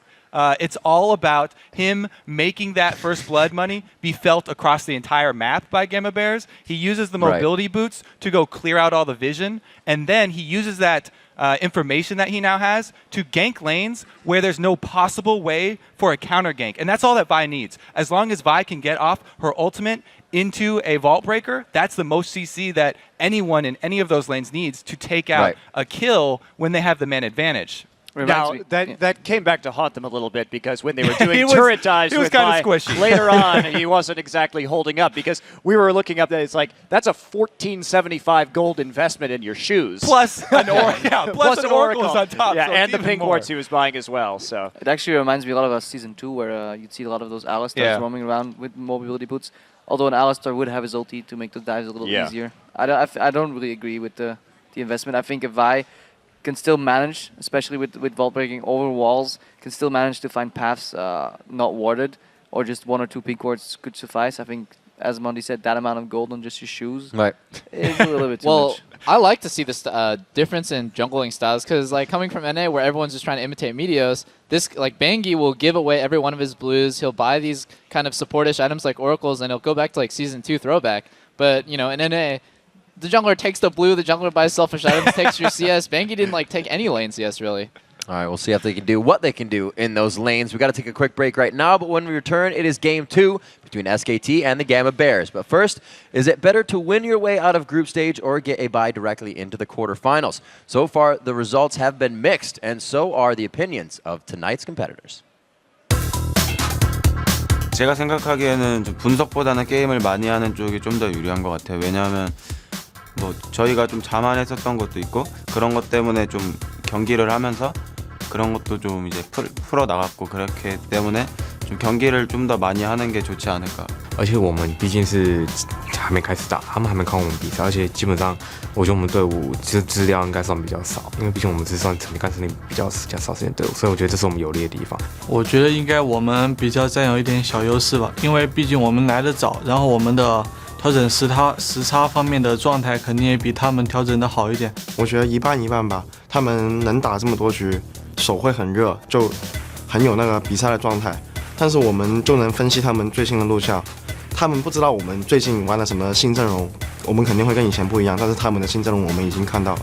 It's all about him making that first blood money be felt across the entire map by Gamma Bears. He uses the mobility boots to go clear out all the vision, and then he uses that information that he now has to gank lanes where there's no possible way for a counter gank. And that's all that Vi needs. As long as Vi can get off her ultimate into a vault breaker, that's the most CC that anyone in any of those lanes needs to take out a kill when they have the man advantage. Now, that came back to haunt them a little bit because when they were doing turret dives with Vi, squishy. later on, he wasn't exactly holding up because we were looking up that it's like, that's a 1475 gold investment in your shoes. Plus an Oracles on top. Yeah, so and the even pink more. wards he was buying as well. So It actually reminds me a lot of Season 2 where you'd see a lot of those Alistars roaming around with mobility boots. Although an Alistar would have his ulti to make the dives a little easier. I don't really agree with the investment. I think if Vi can still manage, especially with vault breaking over walls, can still manage to find paths not warded, or just 1 or 2 pink wards could suffice. I think, as Mondi said, that amount of gold on just your shoes is a little bit too much. I like to see this difference in jungling styles because, like, coming from NA where everyone's just trying to imitate Meteos, this, like, Bengi will give away every one of his blues. He'll buy these kind of supportish items like Oracles, and he'll go back to, like, Season 2 throwback. But, you know, in NA, the jungler takes the blue, the jungler buys selfish items, takes your CS. Bengi didn't, like, take any lane CS, really. All right, we'll see if they can do what they can do in those lanes. We've got to take a quick break right now, but when we return, it is Game 2 between SKT and the Gamma Bears. But first, is it better to win your way out of group stage or get a bye directly into the quarterfinals? So far, the results have been mixed, and so are the opinions of tonight's competitors. 제가 생각하기에는 좀 분석보다는 게임을 많이 하는 쪽이 좀 더 유리한 것 같아요. 왜냐하면 뭐 저희가 좀 자만했었던 것도 있고 그런 것 때문에 좀 경기를 하면서 그런 것도 좀 이제 풀어 나갔고 그렇기 때문에 좀 경기를 좀 더 많이 하는 게 좋지 않을까. 而且我们毕竟是还没开始打，他们还没看我们比赛，而且基本上我觉得我们队伍资料应该算比较少，因为毕竟我们是算成干实力比较少时间队伍，所以我觉得这是我们有利的地方。我觉得应该我们比较占有一点小优势吧，因为毕竟我们来得早，然后我们的调整时差方面的状态肯定也比他们调整的好一点。我觉得一半一半吧，他们能打这么多局，手会很热，就很有那个比赛的状态。但是我们就能分析他们最新的录像，他们不知道我们最近玩了什么新阵容，我们肯定会跟以前不一样，但是他们的新阵容我们已经看到了。